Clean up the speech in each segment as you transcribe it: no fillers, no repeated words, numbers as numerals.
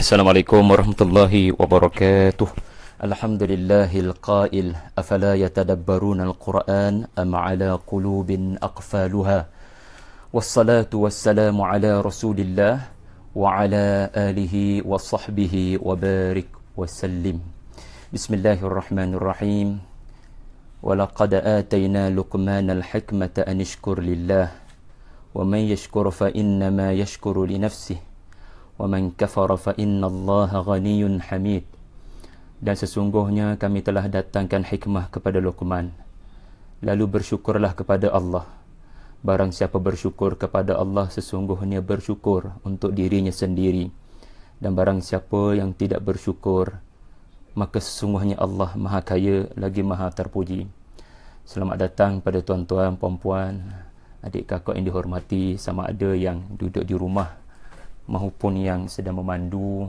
Assalamualaikum warahmatullahi wabarakatuh. Alhamdulillahil qail afala yatadabbaruna al-Qur'an am ala qulubin aqfaluha. Wassalatu wassalamu ala Rasulillah wa ala alihi wa sahbihi wa barik wa sallim. Bismillahirrahmanirrahim. Wa laqad atayna Luqmana al-hikmata an ishkur lillah wa man yashkur fa innama yashkuru li nafsihi wa man kafara fa innallaha ghaniyyun hamid. Dan sesungguhnya kami telah datangkan hikmah kepada Luqman, lalu bersyukurlah kepada Allah. Barang siapa bersyukur kepada Allah, sesungguhnya bersyukur untuk dirinya sendiri, dan barang siapa yang tidak bersyukur, maka sesungguhnya Allah Maha Kaya lagi Maha Terpuji. Selamat datang pada tuan-tuan, puan-puan, adik kakak yang dihormati, sama ada yang duduk di rumah maupun yang sedang memandu,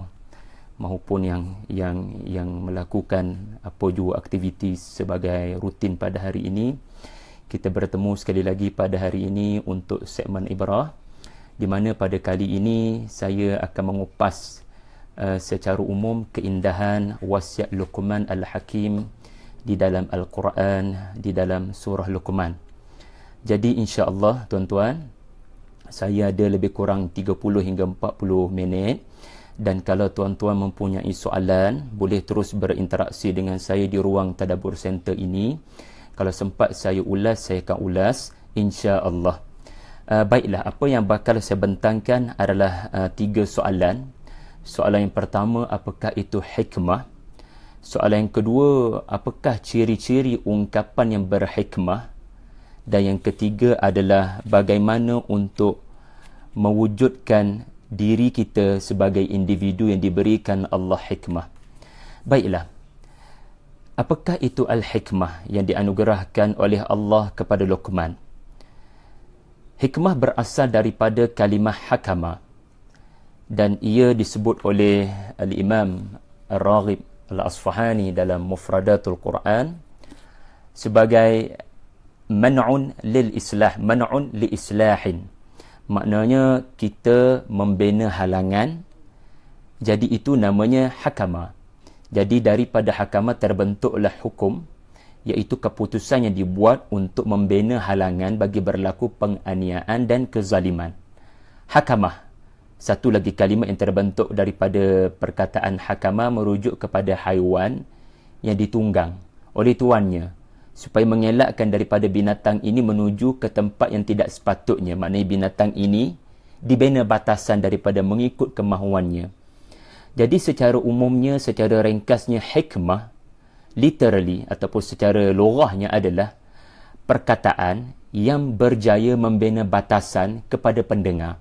maupun yang melakukan apa jua aktiviti sebagai rutin pada hari ini. Kita bertemu sekali lagi pada hari ini untuk segmen Ibrah, di mana pada kali ini saya akan mengupas secara umum keindahan wasiat Luqman Al-Hakim di dalam Al-Quran, di dalam surah Luqman. Jadi insya-Allah tuan-tuan, saya ada lebih kurang 30 hingga 40 minit, dan kalau tuan-tuan mempunyai soalan, boleh terus berinteraksi dengan saya di ruang Tadabbur Center ini. Kalau sempat saya ulas, saya akan ulas insya-Allah. Baiklah, apa yang bakal saya bentangkan adalah 3 soalan. Soalan yang pertama, apakah itu hikmah? Soalan yang kedua, apakah ciri-ciri ungkapan yang berhikmah? Dan yang ketiga adalah bagaimana untuk mewujudkan diri kita sebagai individu yang diberikan Allah hikmah. Baiklah, apakah itu al-hikmah yang dianugerahkan oleh Allah kepada Luqman? Hikmah berasal daripada kalimah hakama, dan ia disebut oleh Al-Imam Ar-Raghib Al-Asfahani dalam Mufradatul Quran sebagai man'un lil islah, man'un li islahin. Maknanya kita membina halangan, jadi itu namanya hakama. Jadi daripada hakama terbentuklah hukum, iaitu keputusan yang dibuat untuk membina halangan bagi berlaku penganiayaan dan kezaliman. Hakamah, satu lagi kalimah yang terbentuk daripada perkataan hakama, merujuk kepada haiwan yang ditunggang oleh tuannya supaya mengelakkan daripada binatang ini menuju ke tempat yang tidak sepatutnya. Maknanya binatang ini dibina batasan daripada mengikut kemahuannya. Jadi secara umumnya, secara ringkasnya, hikmah literally ataupun secara lughahnya adalah perkataan yang berjaya membina batasan kepada pendengar.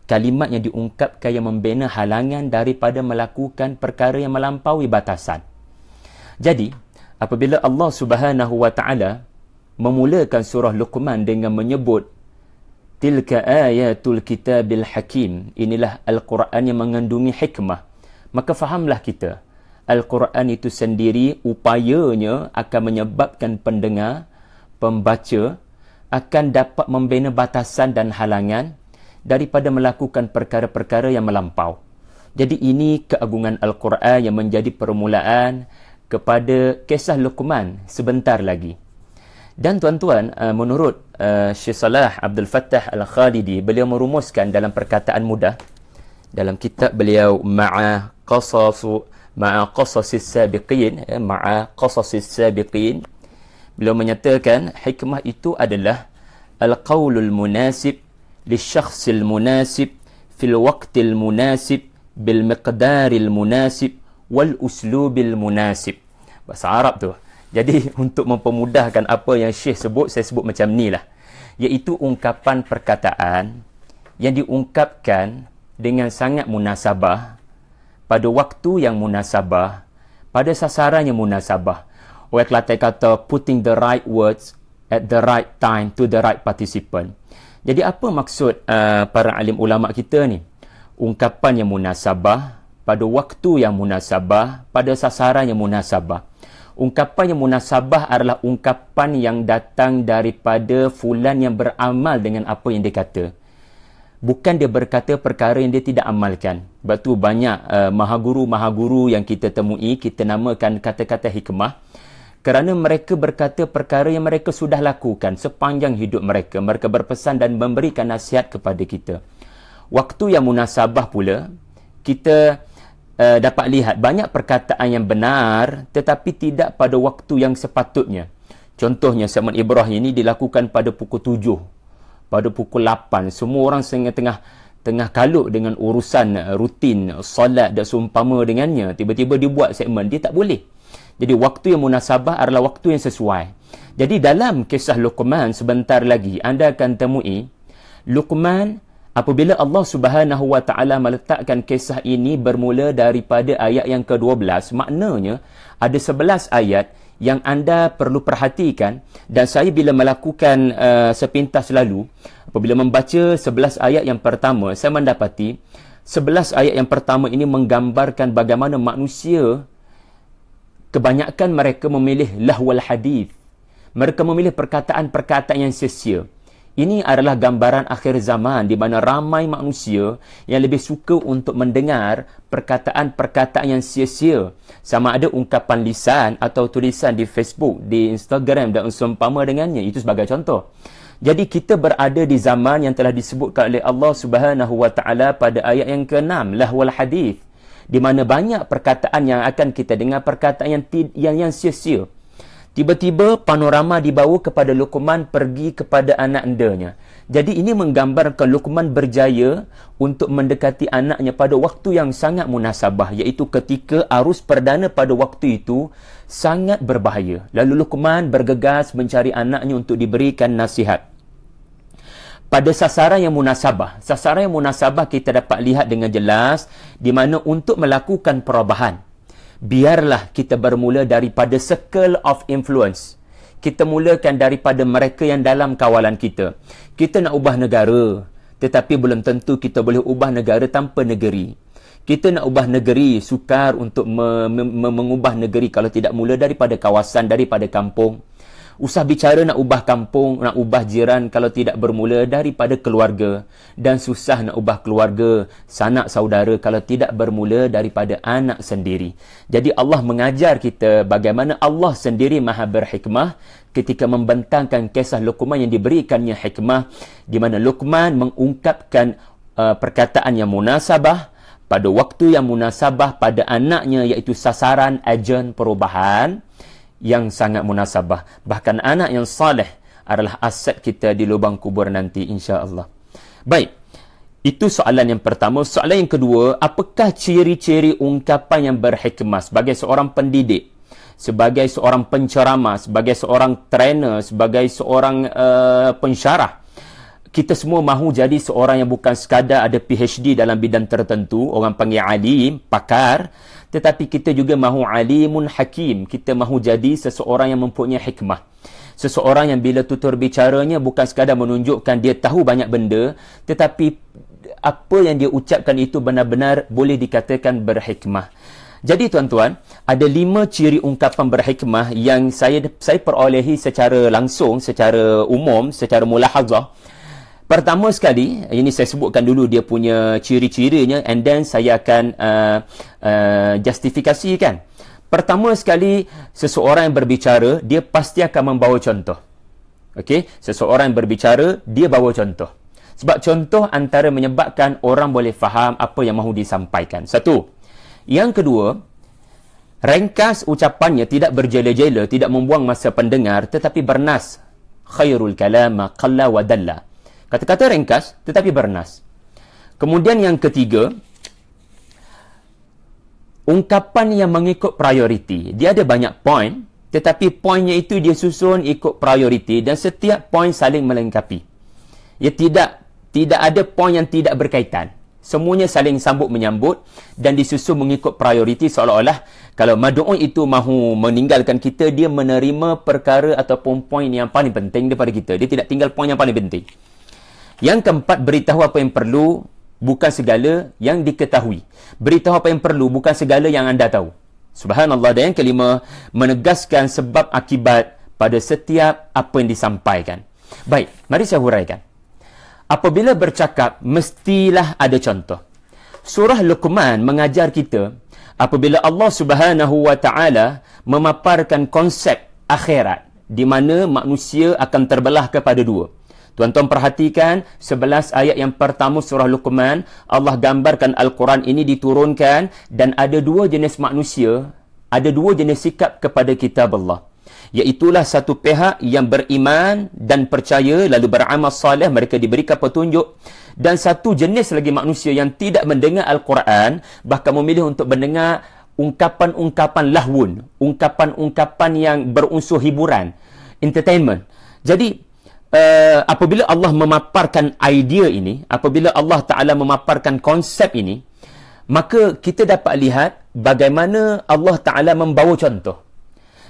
Kalimat yang diungkapkan yang membina halangan daripada melakukan perkara yang melampaui batasan. Jadi apabila Allah Subhanahu wa taala memulakan surah Luqman dengan menyebut tilka ayatul kitabil hakim, inilah Al-Quran yang mengandungi hikmah, maka fahamlah kita, Al-Quran itu sendiri upayanya akan menyebabkan pendengar, pembaca akan dapat membina batasan dan halangan daripada melakukan perkara-perkara yang melampau. Jadi ini keagungan Al-Quran yang menjadi permulaan kepada kisah Luqman sebentar lagi. Dan tuan-tuan, menurut Syekh Salah Abdul Fattah Al-Khalidi, beliau merumuskan dalam perkataan mudah dalam kitab beliau Ma'a Qasasis Sabiqin, beliau menyatakan hikmah itu adalah al-qaulul munasib lisyakhsil munasib fil waqtil munasib bil miqdaril munasib wal uslubil munasib. Bahasa Arab tu. Jadi untuk mempermudahkan apa yang Syekh sebut, saya sebut macam ni lah, iaitu ungkapan perkataan yang diungkapkan dengan sangat munasabah, pada waktu yang munasabah, pada sasaran yang munasabah. Orang Kelantan kata putting the right words at the right time to the right participant. Jadi apa maksud para alim ulama kita ni? Ungkapan yang munasabah, pada waktu yang munasabah, pada sasaran yang munasabah. Ungkapan yang munasabah adalah ungkapan yang datang daripada fulan yang beramal dengan apa yang dia kata. Bukan dia berkata perkara yang dia tidak amalkan. Sebab tu banyak mahaguru-mahaguru yang kita temui, kita namakan kata-kata hikmah. Kerana mereka berkata perkara yang mereka sudah lakukan sepanjang hidup mereka. Mereka berpesan dan memberikan nasihat kepada kita. Waktu yang munasabah pula, kita dapat lihat banyak perkataan yang benar tetapi tidak pada waktu yang sepatutnya. Contohnya, sermon Ibrahim ini dilakukan pada pukul 7, pada pukul 8. Semua orang tengah kalut dengan urusan rutin, solat dan seumpama dengannya. Tiba-tiba dibuat segmen, dia tak boleh. Jadi waktu yang munasabah adalah waktu yang sesuai. Jadi dalam kisah Luqman sebentar lagi anda akan temui Luqman apabila Allah Subhanahu Wa Taala meletakkan kisah ini bermula daripada ayat yang ke-12, maknanya ada 11 ayat yang anda perlu perhatikan, dan saya bila melakukan sepintas lalu apabila membaca 11 ayat yang pertama, saya mendapati 11 ayat yang pertama ini menggambarkan bagaimana manusia kebanyakan mereka memilih lahwal hadith. Mereka memilih perkataan-perkataan yang sia-sia. Ini adalah gambaran akhir zaman di mana ramai manusia yang lebih suka untuk mendengar perkataan-perkataan yang sia-sia. Sama ada ungkapan lisan atau tulisan di Facebook, di Instagram dan seumpama dengannya. Itu sebagai contoh. Jadi kita berada di zaman yang telah disebutkan oleh Allah Subhanahu Wa Taala pada ayat yang ke-6, lahwal hadith. Di mana banyak perkataan yang akan kita dengar perkataan yang sia-sia. Tiba-tiba panorama dibawa kepada Luqman pergi kepada anak endanya. Jadi ini menggambarkan Luqman berjaya untuk mendekati anaknya pada waktu yang sangat munasabah, iaitu ketika arus perdana pada waktu itu sangat berbahaya. Lalu Luqman bergegas mencari anaknya untuk diberikan nasihat. Pada sasaran yang munasabah. Sasaran yang munasabah kita dapat lihat dengan jelas di mana untuk melakukan perubahan, biarlah kita bermula daripada circle of influence. Kita mulakan daripada mereka yang dalam kawalan kita. Kita nak ubah negara, tetapi belum tentu kita boleh ubah negara tanpa negeri. Kita nak ubah negeri, sukar untuk mengubah negeri kalau tidak mula daripada kawasan, daripada kampung. Usah bicara nak ubah kampung, nak ubah jiran kalau tidak bermula daripada keluarga. Dan susah nak ubah keluarga, sanak saudara kalau tidak bermula daripada anak sendiri. Jadi Allah mengajar kita bagaimana Allah sendiri maha berhikmah ketika membentangkan kisah Luqman yang diberikannya hikmah, di mana Luqman mengungkapkan perkataan yang munasabah pada waktu yang munasabah pada anaknya, iaitu sasaran agen perubahan yang sangat munasabah. Bahkan anak yang saleh adalah aset kita di lubang kubur nanti, insya-Allah. Baik, itu soalan yang pertama. Soalan yang kedua, apakah ciri-ciri ungkapan yang berhikmah sebagai seorang pendidik, sebagai seorang penceramah, sebagai seorang trainer, sebagai seorang pensyarah? Kita semua mahu jadi seorang yang bukan sekadar ada PhD dalam bidang tertentu, orang panggil alim, pakar, tetapi kita juga mahu alimun hakim. Kita mahu jadi seseorang yang mempunyai hikmah. Seseorang yang bila tutur bicaranya bukan sekadar menunjukkan dia tahu banyak benda, tetapi apa yang dia ucapkan itu benar-benar boleh dikatakan berhikmah. Jadi tuan-tuan, ada 5 ciri ungkapan berhikmah yang saya perolehi secara langsung, secara umum, secara mulahazah. Pertama sekali, ini saya sebutkan dulu dia punya ciri-cirinya, and then saya akan justifikasikan. Pertama sekali, seseorang yang berbicara, dia pasti akan membawa contoh. Okey, seseorang yang berbicara, dia bawa contoh. Sebab contoh antara menyebabkan orang boleh faham apa yang mahu disampaikan. Satu. Yang kedua, ringkas ucapannya, tidak berjela-jela, tidak membuang masa pendengar, tetapi bernas. Khairul kalam qalla wa dalla. Kata-kata ringkas tetapi bernas. Kemudian yang ketiga, ungkapan yang mengikut prioriti. Dia ada banyak poin, tetapi poinnya itu dia susun ikut prioriti dan setiap poin saling melengkapi. Ya, tidak ada poin yang tidak berkaitan. Semuanya saling sambut menyambut dan disusun mengikut prioriti, seolah-olah kalau mad'u itu mahu meninggalkan kita, dia menerima perkara ataupun poin yang paling penting daripada kita. Dia tidak tinggal poin yang paling penting. Yang keempat, beritahu apa yang perlu, bukan segala yang diketahui. Beritahu apa yang perlu, bukan segala yang anda tahu. Subhanallah. Dan yang kelima, menegaskan sebab akibat pada setiap apa yang disampaikan. Baik, mari saya huraikan. apabila bercakap, mestilah ada contoh. Surah Luqman mengajar kita, apabila Allah Subhanahu wa Ta'ala memaparkan konsep akhirat, di mana manusia akan terbelah kepada dua. Tuan-tuan perhatikan 11 ayat yang pertama surah Luqman, Allah gambarkan Al-Quran ini diturunkan dan ada dua jenis manusia, ada dua jenis sikap kepada kitab Allah. Iaitulah satu pihak yang beriman dan percaya lalu beramal soleh, mereka diberikan petunjuk, dan satu jenis lagi manusia yang tidak mendengar Al-Quran, bahkan memilih untuk mendengar ungkapan-ungkapan lahwun, ungkapan-ungkapan yang berunsur hiburan, entertainment. Jadi apabila Allah memaparkan idea ini, apabila Allah Ta'ala memaparkan konsep ini, maka kita dapat lihat bagaimana Allah Ta'ala membawa contoh.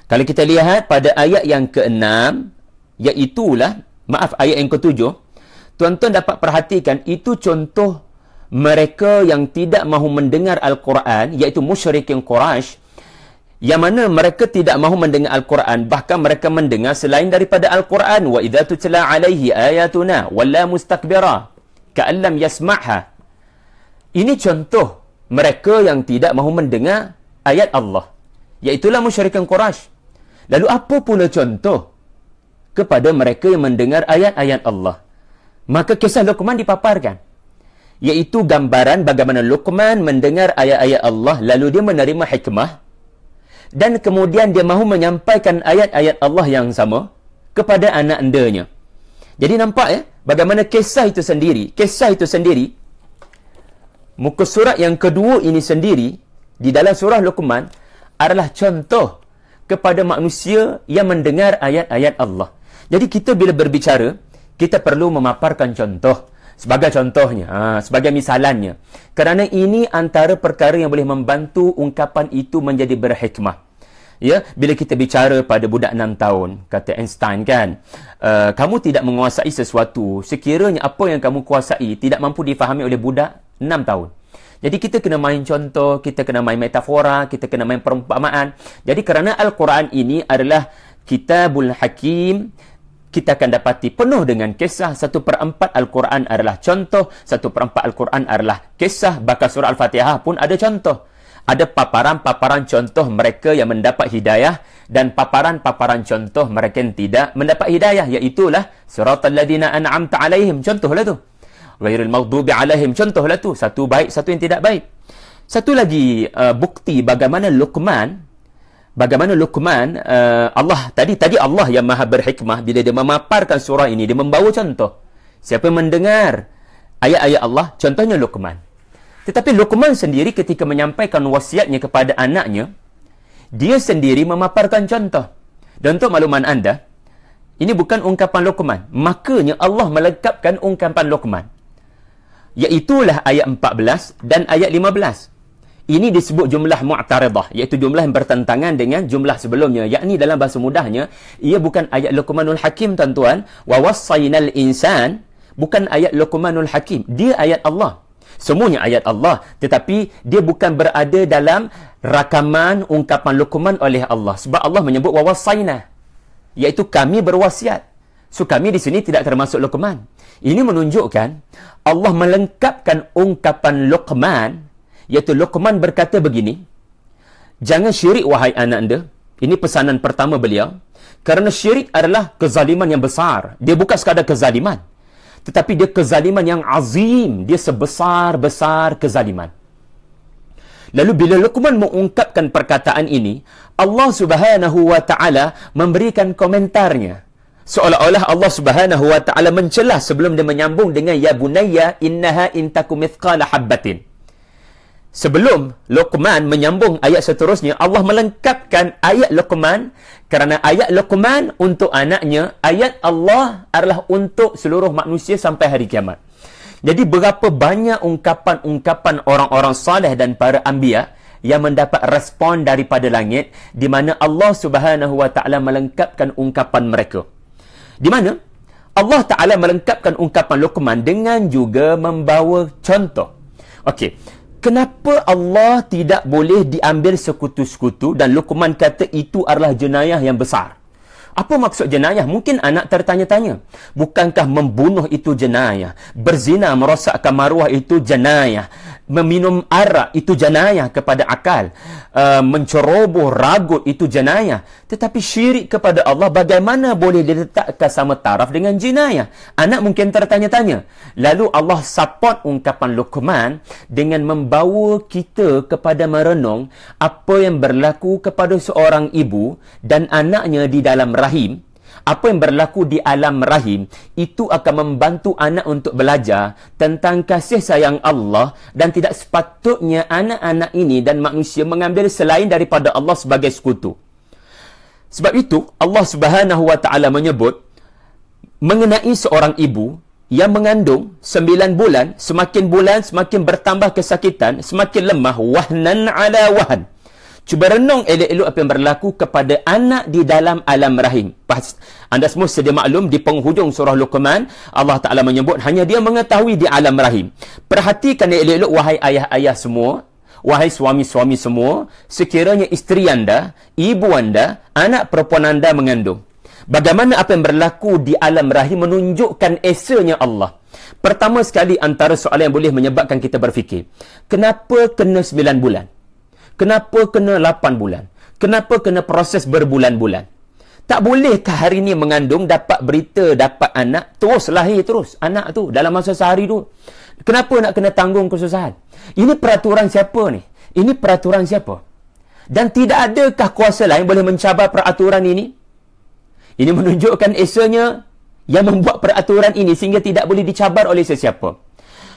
Kalau kita lihat pada ayat yang ke-6, ayat yang ke-7, tuan-tuan dapat perhatikan, itu contoh mereka yang tidak mahu mendengar Al-Quran, iaitu musyrikin Quraisy, yang mana mereka tidak mahu mendengar Al-Quran, bahkan mereka mendengar selain daripada Al-Quran. Wa idza tutla alaihi ayatuna walla mustakbira ka'an lam yasma'ha. Ini contoh mereka yang tidak mahu mendengar ayat Allah, iaitulah musyrikin Quraisy. Lalu apa pula contoh kepada mereka yang mendengar ayat-ayat Allah? Maka kisah Luqman dipaparkan, iaitu gambaran bagaimana Luqman mendengar ayat-ayat Allah, lalu dia menerima hikmah, dan kemudian dia mahu menyampaikan ayat-ayat Allah yang sama kepada anak andanya. Jadi nampak bagaimana kisah itu sendiri, muka surat yang kedua ini sendiri, di dalam surah Luqman, adalah contoh kepada manusia yang mendengar ayat-ayat Allah. Jadi kita bila berbicara, kita perlu memaparkan contoh. Sebagai contohnya, sebagai misalannya. Kerana ini antara perkara yang boleh membantu ungkapan itu menjadi berhikmah. Ya, bila kita bicara pada budak 6 tahun, kata Einstein kan, kamu tidak menguasai sesuatu, sekiranya apa yang kamu kuasai tidak mampu difahami oleh budak 6 tahun. Jadi kita kena main contoh, kita kena main metafora, kita kena main perumpamaan. Jadi kerana Al-Quran ini adalah Kitabul Hakim, kita akan dapati penuh dengan kisah. 1/4 Al-Quran adalah contoh, 1/4 Al-Quran adalah kisah. Bahkan surah Al-Fatihah pun ada contoh. Ada paparan-paparan contoh mereka yang mendapat hidayah, dan paparan-paparan contoh mereka yang tidak mendapat hidayah, iaitulah siratal ladzina an'amta alaihim, contohlah tu. Ghairil maghdubi alaihim, contohlah tu. Satu baik, satu yang tidak baik. Satu lagi bukti bagaimana Luqman, Allah tadi Allah yang maha berhikmah, bila dia memaparkan surah ini, dia membawa contoh. Siapa mendengar ayat-ayat Allah, contohnya Luqman. Tetapi Luqman sendiri ketika menyampaikan wasiatnya kepada anaknya, dia sendiri memaparkan contoh. Dan untuk makluman anda, ini bukan ungkapan Luqman, makanya Allah melengkapkan ungkapan Luqman, iaitulah ayat 14 dan ayat 15. Ini disebut jumlah mu'taridah, iaitu jumlah yang bertentangan dengan jumlah sebelumnya. Yakni dalam bahasa mudahnya, ia bukan ayat Luqmanul Hakim, tuan-tuan. Wa wassaynal insan, bukan ayat Luqmanul Hakim. Dia ayat Allah. Semuanya ayat Allah. Tetapi dia bukan berada dalam rakaman ungkapan Luqman oleh Allah. Sebab Allah menyebut wa wassayna, iaitu kami berwasiat. So kami di sini tidak termasuk Luqman. Ini menunjukkan Allah melengkapkan ungkapan Luqman, iaitu Luqman berkata begini, jangan syirik wahai anak anda. Ini pesanan pertama beliau. Kerana syirik adalah kezaliman yang besar. Dia bukan sekadar kezaliman, tetapi dia kezaliman yang azim. Dia sebesar-besar kezaliman. Lalu bila Luqman mengungkapkan perkataan ini, Allah Subhanahu wa Ta'ala memberikan komentarnya. Seolah-olah Allah Subhanahu wa Ta'ala mencelah sebelum dia menyambung dengan ya bunayya innaha intaku mithqala habbatin. Sebelum Luqman menyambung ayat seterusnya, Allah melengkapkan ayat Luqman, kerana ayat Luqman untuk anaknya, ayat Allah adalah untuk seluruh manusia sampai hari kiamat. Jadi berapa banyak ungkapan-ungkapan orang-orang saleh dan para anbiya yang mendapat respon daripada langit, di mana Allah Subhanahu wa Ta'ala melengkapkan ungkapan mereka. Di mana Allah Ta'ala melengkapkan ungkapan Luqman dengan juga membawa contoh. Okey, kenapa Allah tidak boleh diambil sekutu-sekutu, dan Luqman kata itu adalah jenayah yang besar? Apa maksud jenayah? Mungkin anak tertanya-tanya. Bukankah membunuh itu jenayah? Berzina, merosakkan maruah itu jenayah. Meminum arak itu jenayah kepada akal. Menceroboh ragut itu jenayah. Tetapi syirik kepada Allah bagaimana boleh diletakkan sama taraf dengan jenayah? Anak mungkin tertanya-tanya. Lalu Allah support ungkapan Luqman dengan membawa kita kepada merenung apa yang berlaku kepada seorang ibu dan anaknya di dalam rahim. Apa yang berlaku di alam rahim itu akan membantu anak untuk belajar tentang kasih sayang Allah, dan tidak sepatutnya anak-anak ini dan manusia mengambil selain daripada Allah sebagai sekutu. Sebab itu Allah Subhanahu wa taala menyebut mengenai seorang ibu yang mengandung 9 bulan, semakin bulan semakin bertambah kesakitan, semakin lemah, wahnan ala wahn. Cuba renung elok-elok apa yang berlaku kepada anak di dalam alam rahim. Anda semua sedia maklum di penghujung surah Luqman, Allah Ta'ala menyebut hanya dia mengetahui di alam rahim. Perhatikan elok-elok wahai ayah-ayah semua, wahai suami-suami semua, sekiranya isteri anda, ibu anda, anak perempuan anda mengandung. Bagaimana apa yang berlaku di alam rahim menunjukkan esanya Allah. Pertama sekali antara soalan yang boleh menyebabkan kita berfikir, kenapa kena 9 bulan? Kenapa kena 8 bulan? Kenapa kena proses berbulan-bulan? Tak bolehkah hari ni mengandung, dapat berita, dapat anak, terus lahir terus anak tu dalam masa sehari tu? Kenapa nak kena tanggung kesusahan? Ini peraturan siapa ni? Ini peraturan siapa? Dan tidak adakah kuasa lain boleh mencabar peraturan ini? Ini menunjukkan esanya yang membuat peraturan ini sehingga tidak boleh dicabar oleh sesiapa.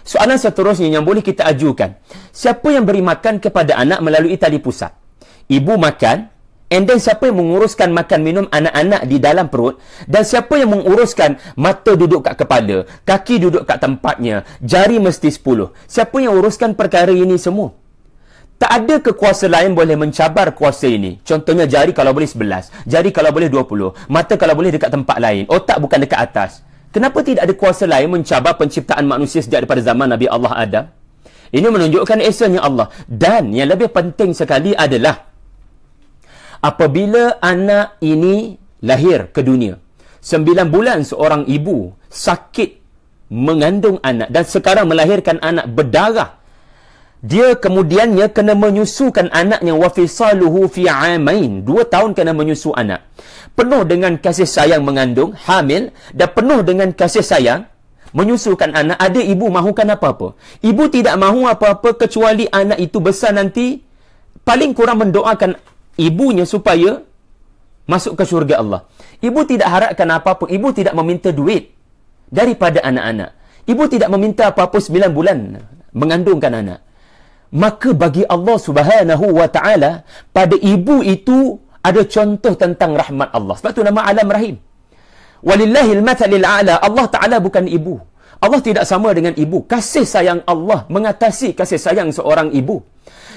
Soalan seterusnya yang boleh kita ajukan, siapa yang beri makan kepada anak melalui tali pusat? Ibu makan, and then siapa yang menguruskan makan minum anak-anak di dalam perut, dan siapa yang menguruskan mata duduk kat kepala, kaki duduk kat tempatnya, jari mesti 10. Siapa yang uruskan perkara ini semua? Tak ada kekuasa lain boleh mencabar kuasa ini. Contohnya jari kalau boleh 11, jari kalau boleh 20, mata kalau boleh dekat tempat lain, otak bukan dekat atas. Kenapa tidak ada kuasa lain mencabar penciptaan manusia sejak daripada zaman Nabi Allah Adam? Ini menunjukkan esanya Allah. Dan yang lebih penting sekali adalah apabila anak ini lahir ke dunia, 9 bulan seorang ibu sakit mengandung anak dan sekarang melahirkan anak berdarah, dia kemudiannya kena menyusukan anaknya, wa fisaluhu fi 'amain, 2 tahun kena menyusu anak. Penuh dengan kasih sayang mengandung, hamil, dan penuh dengan kasih sayang menyusukan anak. Ada ibu mahukan apa-apa? Ibu tidak mahu apa-apa kecuali anak itu besar nanti paling kurang mendoakan ibunya supaya masuk ke syurga Allah. Ibu tidak harapkan apa-apa, ibu tidak meminta duit daripada anak-anak. Ibu tidak meminta apa-apa 9 bulan mengandungkan anak. Maka bagi Allah Subhanahu wa taala, pada ibu itu ada contoh tentang rahmat Allah. Sebab tu nama alam rahim. Walillahil mathalil a'la. Allah Ta'ala bukan ibu. Allah tidak sama dengan ibu. Kasih sayang Allah mengatasi kasih sayang seorang ibu.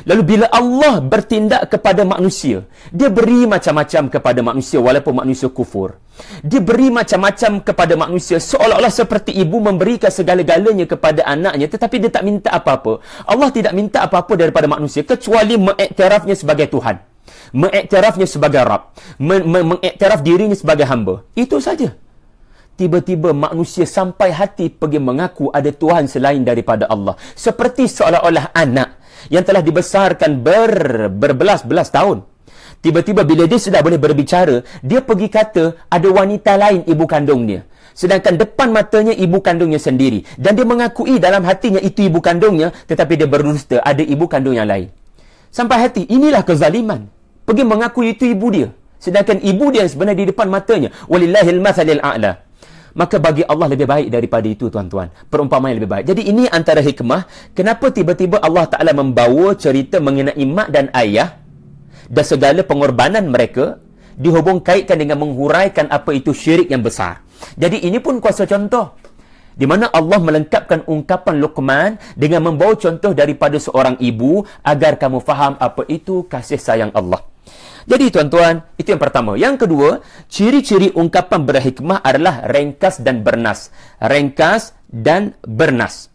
Lalu bila Allah bertindak kepada manusia, dia beri macam-macam kepada manusia walaupun manusia kufur. Dia beri macam-macam kepada manusia seolah-olah seperti ibu memberikan segala-galanya kepada anaknya, tetapi dia tak minta apa-apa. Allah tidak minta apa-apa daripada manusia kecuali mengiktirafnya sebagai Tuhan, mengiktirafnya sebagai Rabb, mengiktiraf dirinya sebagai hamba. Itu saja. Tiba-tiba manusia sampai hati pergi mengaku ada Tuhan selain daripada Allah. Seperti seolah-olah anak yang telah dibesarkan berbelas-belas tahun. Tiba-tiba bila dia sudah boleh berbicara, dia pergi kata ada wanita lain ibu kandung dia. Sedangkan depan matanya ibu kandungnya sendiri. Dan dia mengakui dalam hatinya itu ibu kandungnya, tetapi dia berdusta ada ibu kandung yang lain. Sampai hati, inilah kezaliman. Pergi mengakui itu ibu dia. Sedangkan ibu dia sebenarnya di depan matanya. Walillahil mathalil a'la. Maka bagi Allah lebih baik daripada itu, tuan-tuan. Perumpamaan yang lebih baik. Jadi ini antara hikmah kenapa tiba-tiba Allah Ta'ala membawa cerita mengenai mak dan ayah dan segala pengorbanan mereka dihubung kaitkan dengan menghuraikan apa itu syirik yang besar. Jadi ini pun kuasa contoh di mana Allah melengkapkan ungkapan Luqman dengan membawa contoh daripada seorang ibu agar kamu faham apa itu kasih sayang Allah. Jadi tuan-tuan, itu yang pertama. Yang kedua, ciri-ciri ungkapan berhikmah adalah ringkas dan bernas. Ringkas dan bernas.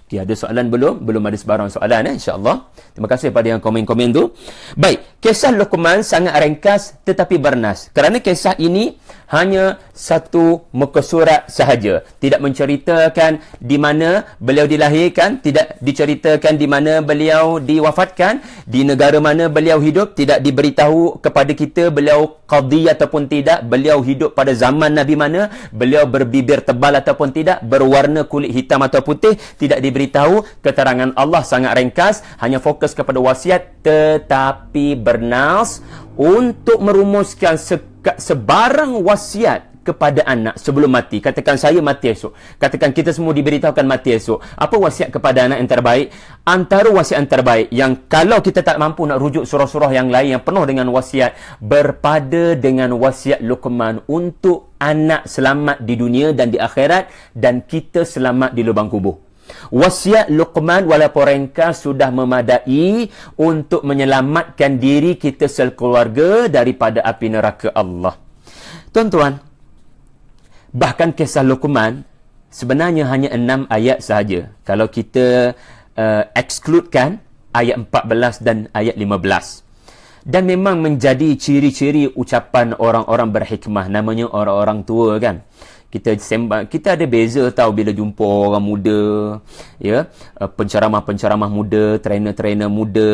Okey, ada soalan belum? Belum ada sebarang soalan insya-Allah. Terima kasih kepada yang komen-komen tu. Baik, kisah Luqman sangat ringkas tetapi bernas. Kerana kisah ini hanya satu muka surat sahaja. Tidak menceritakan di mana beliau dilahirkan, tidak diceritakan di mana beliau diwafatkan, di negara mana beliau hidup, tidak diberitahu kepada kita beliau qadhi ataupun tidak, beliau hidup pada zaman Nabi mana, beliau berbibir tebal ataupun tidak, berwarna kulit hitam atau putih, tidak diberitahu. Keterangan Allah sangat ringkas, hanya fokus kepada wasiat tetapi bernas untuk merumuskan sebarang wasiat kepada anak sebelum mati. Katakan saya mati esok, katakan kita semua diberitahukan mati esok, apa wasiat kepada anak yang terbaik? Antara wasiat yang terbaik yang kalau kita tak mampu nak rujuk surah-surah yang lain yang penuh dengan wasiat, berpada dengan wasiat Luqman untuk anak selamat di dunia dan di akhirat, dan kita selamat di lubang kubur. Wasiat Luqman walaupun ringkas sudah memadai untuk menyelamatkan diri kita sekeluarga daripada api neraka Allah. Tuan-tuan, bahkan kisah Luqman sebenarnya hanya 6 ayat sahaja. Kalau kita excludekan ayat 14 dan ayat 15. Dan memang menjadi ciri-ciri ucapan orang-orang berhikmah, namanya orang-orang tua kan. Kita sembang, kita ada beza tahu bila jumpa orang muda, ya, penceramah-penceramah muda, trainer-trainer muda,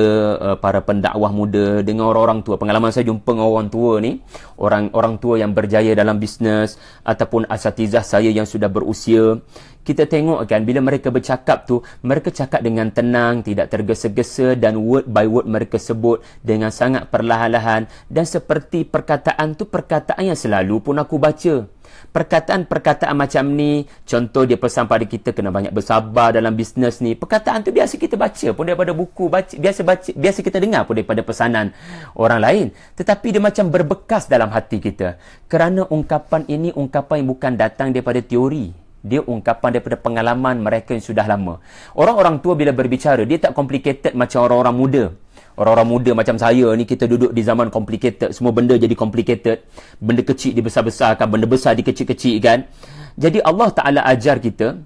para pendakwah muda dengan orang-orang tua. Pengalaman saya jumpa dengan orang tua ni, orang tua yang berjaya dalam bisnes ataupun asatizah saya yang sudah berusia. Kita tengok kan bila mereka bercakap tu, mereka cakap dengan tenang, tidak tergesa-gesa, dan word by word mereka sebut dengan sangat perlahan-lahan, dan seperti perkataan tu perkataan yang selalu pun aku baca. Perkataan-perkataan macam ni, contoh dia pesan pada kita kena banyak bersabar dalam bisnes ni. Perkataan tu biasa kita baca pun daripada buku, biasa kita dengar pun daripada pesanan orang lain. Tetapi dia macam berbekas dalam hati kita. Kerana ungkapan ini ungkapan yang bukan datang daripada teori. Dia ungkapan daripada pengalaman mereka yang sudah lama. Orang-orang tua bila berbicara, dia tak complicated macam orang-orang muda. Orang-orang muda macam saya ni, kita duduk di zaman complicated. Semua benda jadi complicated. Benda kecil dibesar-besarkan, benda besar dikecil-kecilkan. Jadi Allah Ta'ala ajar kita,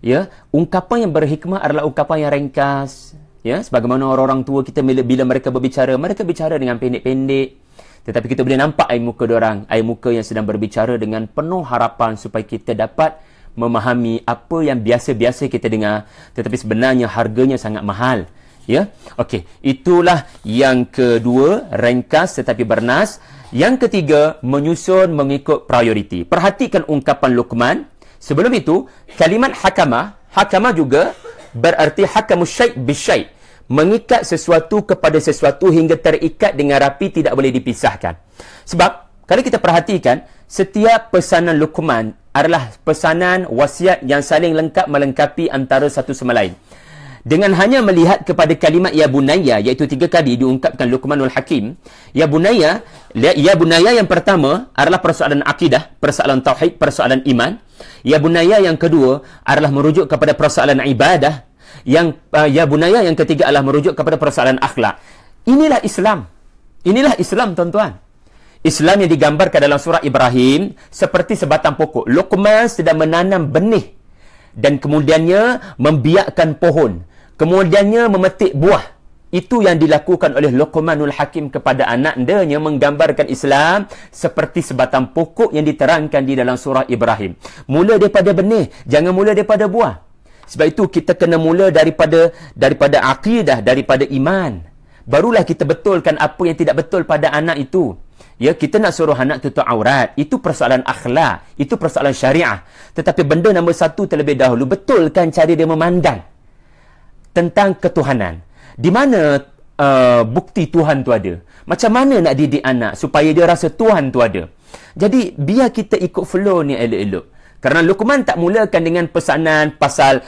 ya, ungkapan yang berhikmah adalah ungkapan yang ringkas. Ya, sebagaimana orang-orang tua kita bila mereka berbicara, mereka bicara dengan pendek-pendek. Tetapi kita boleh nampak air muka diorang, air muka yang sedang berbicara dengan penuh harapan supaya kita dapat memahami apa yang biasa-biasa kita dengar, tetapi sebenarnya harganya sangat mahal. Ya, okey. Itulah yang kedua, ringkas tetapi bernas. Yang ketiga, menyusun mengikut prioriti. Perhatikan ungkapan Luqman. Sebelum itu, kalimat hakamah juga berarti hakamus syai' bisyai'. Mengikat sesuatu kepada sesuatu hingga terikat dengan rapi, tidak boleh dipisahkan. Sebab kalau kita perhatikan, setiap pesanan Luqman adalah pesanan wasiat yang saling lengkap melengkapi antara satu sama lain. Dengan hanya melihat kepada kalimat ya bunayya, iaitu 3 kali diungkapkan Luqmanul Hakim. Ya bunayya yang pertama adalah persoalan akidah, persoalan tauhid, persoalan iman. Ya bunayya yang kedua adalah merujuk kepada persoalan ibadah. Ya bunayya yang ketiga adalah merujuk kepada persoalan akhlak. Inilah Islam. Inilah Islam, tuan-tuan. Islam yang digambarkan dalam surah Ibrahim seperti sebatang pokok. Luqman sedang menanam benih dan kemudiannya membiakkan pohon. Kemudiannya memetik buah. Itu yang dilakukan oleh Luqmanul Hakim kepada anak-anaknya, menggambarkan Islam seperti sebatang pokok yang diterangkan di dalam surah Ibrahim. Mula daripada benih, jangan mula daripada buah. Sebab itu kita kena mula daripada akidah, daripada iman. Barulah kita betulkan apa yang tidak betul pada anak itu. Ya, kita nak suruh anak tutup aurat, itu persoalan akhlak, itu persoalan syariah. Tetapi benda nombor satu terlebih dahulu, betulkan cara dia memandang tentang ketuhanan. Di mana bukti Tuhan tu ada? Macam mana nak didik anak supaya dia rasa Tuhan tu ada? Jadi biar kita ikut flow ni elok-elok. Kerana Luqman tak mulakan dengan pesanan pasal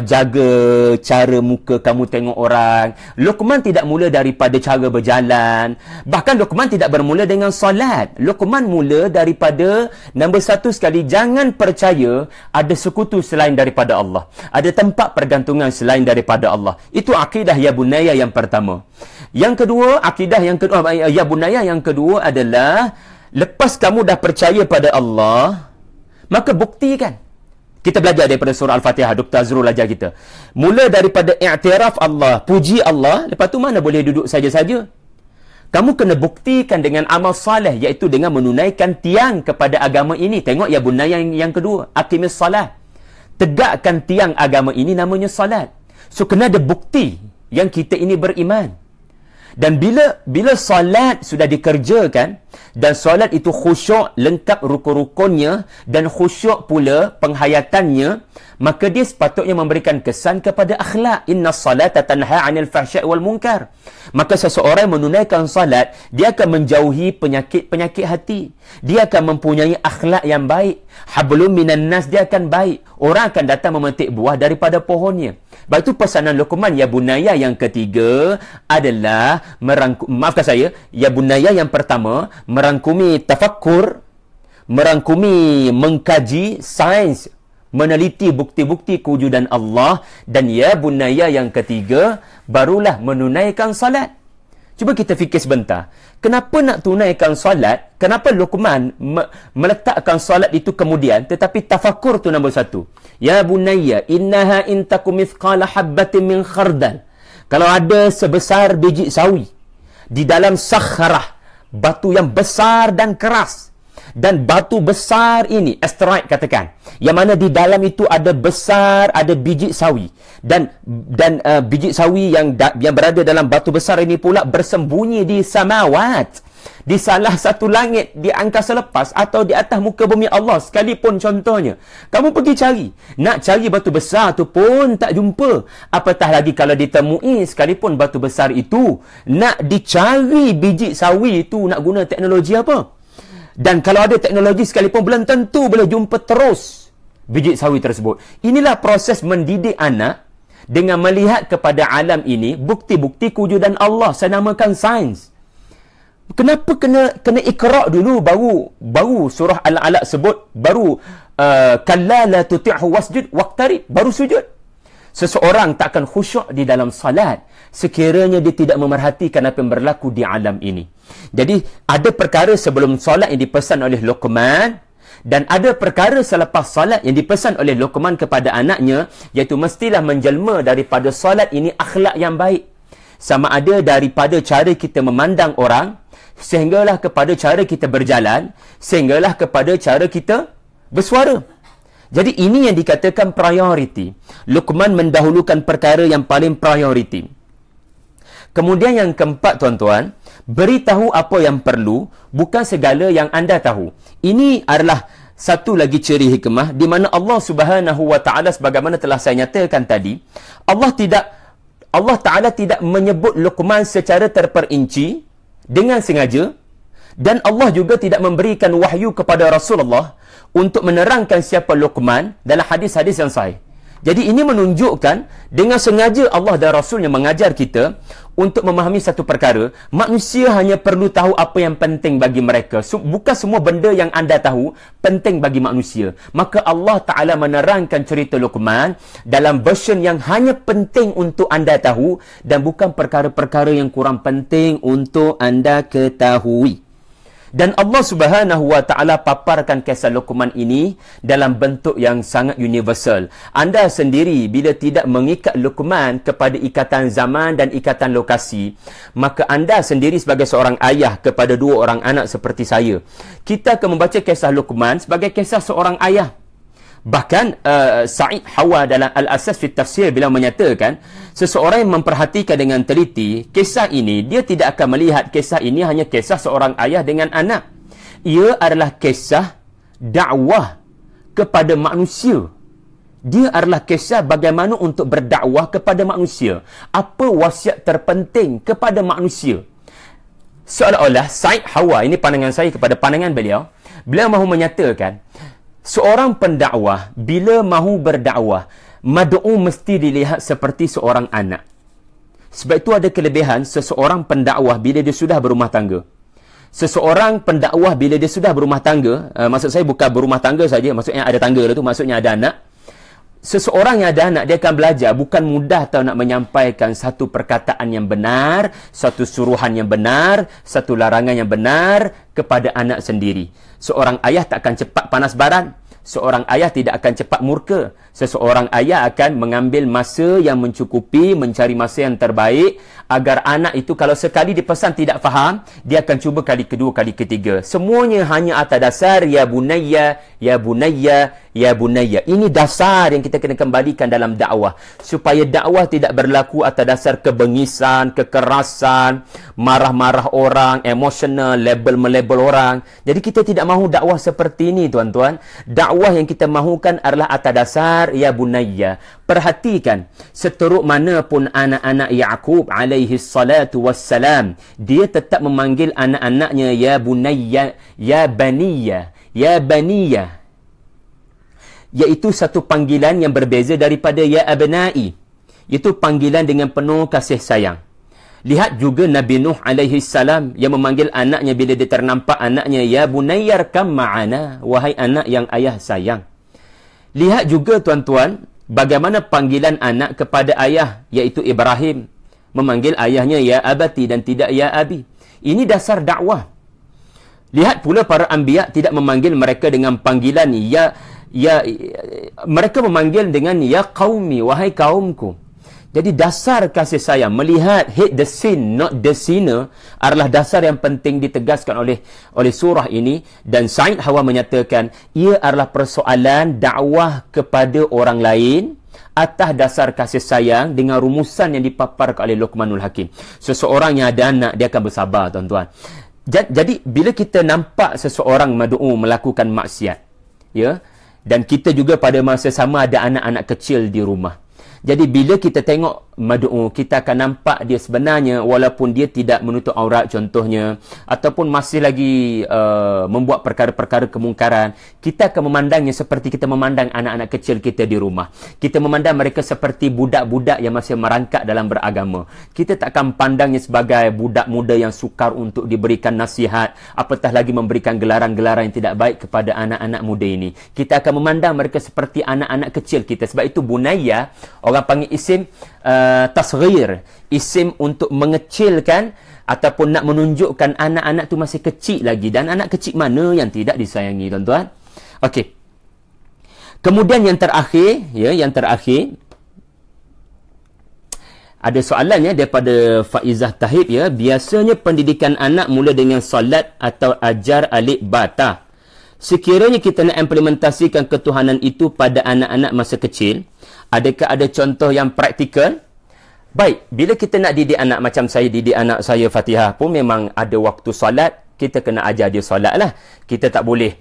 jaga cara muka kamu tengok orang. Luqman tidak mula daripada cara berjalan. Bahkan Luqman tidak bermula dengan solat. Luqman mula daripada nombor satu sekali, jangan percaya ada sekutu selain daripada Allah. Ada tempat pergantungan selain daripada Allah. Itu akidah ya bunayya yang pertama. Yang kedua, akidah yang kedua, ya bunayya yang kedua adalah lepas kamu dah percaya pada Allah, maka buktikan. Kita belajar daripada surah Al-Fatihah. Dr. Azrul ajar kita. Mula daripada i'tiraf Allah, puji Allah. Lepas tu mana boleh duduk saja-saja. Kamu kena buktikan dengan amal saleh, iaitu dengan menunaikan tiang kepada agama ini. Tengok ya bunaya yang kedua. Aqimis salat. Tegakkan tiang agama ini namanya salat. So kena ada bukti yang kita ini beriman. Dan bila solat sudah dikerjakan dan solat itu khusyuk, lengkap rukun-rukunnya dan khusyuk pula penghayatannya, maka dia sepatutnya memberikan kesan kepada akhlak. Inna salata tanha 'anil fahsya'i wal munkar. Maka seseorang menunaikan salat, dia akan menjauhi penyakit-penyakit hati. Dia akan mempunyai akhlak yang baik. Hablum minan nas, dia akan baik. Orang akan datang memetik buah daripada pohonnya. Sebab itu pesanan Luqman ya bunaya yang ketiga adalah ya bunaya yang pertama merangkumi tafakkur, merangkumi mengkaji sains, meneliti bukti-bukti kewujudan Allah, dan ya bunaya yang ketiga barulah menunaikan salat. Cuba kita fikir sebentar. Kenapa nak tunaikan salat? Kenapa Luqman meletakkan salat itu kemudian, tetapi tafakur tu nombor satu? Ya bunayya, innaha in takum mithqala habbatin min khardal. Kalau ada sebesar biji sawi di dalam sakharah, batu yang besar dan keras, dan batu besar ini, asteroid katakan, yang mana di dalam itu ada besar, ada biji sawi, dan biji sawi yang berada dalam batu besar ini pula bersembunyi di samawat, di salah satu langit di angkasa lepas atau di atas muka bumi Allah sekalipun. Contohnya, kamu pergi cari, nak cari batu besar tu pun tak jumpa, apatah lagi kalau ditemui sekalipun batu besar itu. Nak dicari biji sawi itu nak guna teknologi apa? Dan kalau ada teknologi sekalipun, belum tentu boleh jumpa terus biji sawi tersebut. Inilah proses mendidik anak dengan melihat kepada alam ini bukti-bukti kewujudan Allah. Saya namakan sains. Kenapa kena ikra' dulu baru surah Al-Alaq sebut, baru kalla la tuti'hu wasjud waqtarib, baru sujud. Seseorang takkan khusyuk di dalam salat sekiranya dia tidak memerhatikan apa yang berlaku di alam ini. Jadi ada perkara sebelum solat yang dipesan oleh Luqman, dan ada perkara selepas solat yang dipesan oleh Luqman kepada anaknya, iaitu mestilah menjelma daripada solat ini akhlak yang baik. Sama ada daripada cara kita memandang orang, sehinggalah kepada cara kita berjalan, sehinggalah kepada cara kita bersuara. Jadi ini yang dikatakan priority. Luqman mendahulukan perkara yang paling priority. Kemudian yang keempat, tuan-tuan, beritahu apa yang perlu, bukan segala yang anda tahu. Ini adalah satu lagi ciri hikmah di mana Allah Subhanahu wa taala, sebagaimana telah saya nyatakan tadi, Allah Taala tidak menyebut Luqman secara terperinci dengan sengaja, dan Allah juga tidak memberikan wahyu kepada Rasulullah untuk menerangkan siapa Luqman dalam hadis-hadis yang sahih. Jadi ini menunjukkan dengan sengaja Allah dan Rasulnya mengajar kita untuk memahami satu perkara. Manusia hanya perlu tahu apa yang penting bagi mereka. Bukan semua benda yang anda tahu penting bagi manusia. Maka Allah Ta'ala menerangkan cerita Luqman dalam version yang hanya penting untuk anda tahu, dan bukan perkara-perkara yang kurang penting untuk anda ketahui. Dan Allah Subhanahu wa taala paparkan kisah Luqman ini dalam bentuk yang sangat universal. Anda sendiri bila tidak mengikat Luqman kepada ikatan zaman dan ikatan lokasi, maka anda sendiri sebagai seorang ayah kepada dua orang anak seperti saya, kita akan membaca kisah Luqman sebagai kisah seorang ayah. Bahkan Sa'id Hawa dalam Al-Asas fi Tafsir bila menyatakan, seseorang yang memperhatikan dengan teliti kisah ini, dia tidak akan melihat kisah ini hanya kisah seorang ayah dengan anak. Ia adalah kisah dakwah kepada manusia. Dia adalah kisah bagaimana untuk berdakwah kepada manusia. Apa wasiat terpenting kepada manusia. Seolah-olah Sa'id Hawa, ini pandangan saya kepada pandangan beliau, beliau mahu menyatakan seorang pendakwah bila mahu berdakwah, mad'u mesti dilihat seperti seorang anak. Sebab itu ada kelebihan seseorang pendakwah bila dia sudah berumah tangga. Seseorang pendakwah bila dia sudah berumah tangga, maksud saya bukan berumah tangga saja, maksudnya ada tangga lah tu, maksudnya ada anak. Seseorang yang ada anak, dia akan belajar, bukan mudah tahu nak menyampaikan satu perkataan yang benar, satu suruhan yang benar, satu larangan yang benar kepada anak sendiri. Seorang ayah takkan cepat panas baran. Seorang ayah tidak akan cepat murka. Seseorang ayah akan mengambil masa yang mencukupi, mencari masa yang terbaik agar anak itu kalau sekali dipesan tidak faham, dia akan cuba kali kedua, kali ketiga. Semuanya hanya atas dasar ya bunayya, ya bunayya, ya bunayya. Ini dasar yang kita kena kembalikan dalam dakwah. Supaya dakwah tidak berlaku atas dasar kebengisan, kekerasan, marah-marah orang, emosional, melabel orang. Jadi kita tidak mahu dakwah seperti ini, tuan-tuan. Dakwah yang kita mahukan adalah atas dasar ya bunayya. Perhatikan, seteruk mana pun anak-anak Ya'qub alaihi salatu wassalam, dia tetap memanggil anak-anaknya ya bunayya, ya baniyya, ya baniyya. Iaitu satu panggilan yang berbeza daripada ya abna'i. Itu panggilan dengan penuh kasih sayang. Lihat juga Nabi Nuh alaihi salam yang memanggil anaknya bila dia ternampak anaknya, ya bunayyar kam ma'ana, wahai anak yang ayah sayang. Lihat juga tuan-tuan, bagaimana panggilan anak kepada ayah, iaitu Ibrahim, memanggil ayahnya ya abati dan tidak ya abi. Ini dasar dakwah. Lihat pula para anbiya tidak memanggil mereka dengan panggilan mereka memanggil dengan ya qaumi, wahai kaumku. Jadi dasar kasih sayang, melihat hate the sin, not the sinner, adalah dasar yang penting ditegaskan oleh surah ini. Dan Said Hawa menyatakan, ia adalah persoalan dakwah kepada orang lain atas dasar kasih sayang dengan rumusan yang dipaparkan oleh Luqmanul Hakim. Seseorang yang ada anak, dia akan bersabar, tuan-tuan. Jadi, bila kita nampak seseorang mad'u melakukan maksiat, ya, dan kita juga pada masa sama ada anak-anak kecil di rumah. Jadi bila kita tengok mad'u, kita akan nampak dia sebenarnya walaupun dia tidak menutup aurat contohnya, ataupun masih lagi membuat perkara-perkara kemungkaran, kita akan memandangnya seperti kita memandang anak-anak kecil kita di rumah. Kita memandang mereka seperti budak-budak yang masih merangkak dalam beragama. Kita tak akan pandangnya sebagai budak muda yang sukar untuk diberikan nasihat, apatah lagi memberikan gelaran-gelaran yang tidak baik kepada anak-anak muda ini. Kita akan memandang mereka seperti anak-anak kecil kita. Sebab itu bunayya, orang panggil isim tasghir, isim untuk mengecilkan ataupun nak menunjukkan anak-anak tu masih kecil lagi. Dan anak kecil mana yang tidak disayangi, tuan-tuan? Okey. Kemudian yang terakhir, ada soalannya daripada Faizah Tahib, ya. Biasanya pendidikan anak mula dengan solat atau ajar alif bata. Sekiranya kita nak implementasikan ketuhanan itu pada anak-anak masa kecil, adakah ada contoh yang praktikal? Baik, bila kita nak didik anak macam saya didik anak saya Fatihah pun memang ada waktu solat, kita kena ajar dia solat lah. Kita tak boleh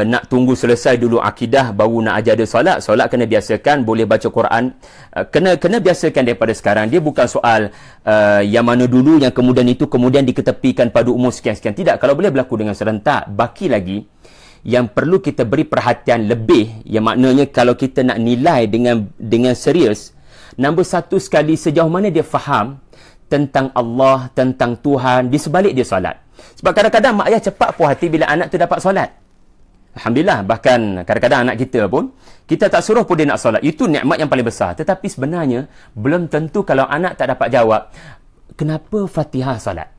nak tunggu selesai dulu akidah baru nak ajar dia solat. Solat kena biasakan, boleh baca Quran. Kena biasakan daripada sekarang. Dia bukan soal yang mana dulu, yang kemudian itu kemudian diketepikan pada umur sekian-sekian. Tidak, kalau boleh berlaku dengan serentak. Baki lagi, yang perlu kita beri perhatian lebih, yang maknanya kalau kita nak nilai dengan serius, nombor satu sekali, sejauh mana dia faham tentang Allah, tentang Tuhan di sebalik dia solat. Sebab kadang-kadang mak ayah cepat puas hati bila anak tu dapat solat. Alhamdulillah, bahkan kadang-kadang anak kita pun, kita tak suruh pun dia nak solat. Itu nikmat yang paling besar. Tetapi sebenarnya belum tentu kalau anak tak dapat jawab, kenapa Fatihah solat?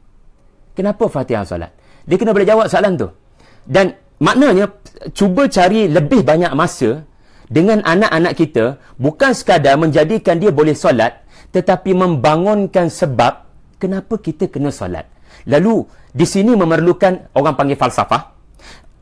Kenapa Fatihah solat? Dia kena boleh jawab soalan tu. Dan maknanya, cuba cari lebih banyak masa dengan anak-anak kita, bukan sekadar menjadikan dia boleh solat, tetapi membangunkan sebab kenapa kita kena solat. Lalu, di sini memerlukan, orang panggil falsafah,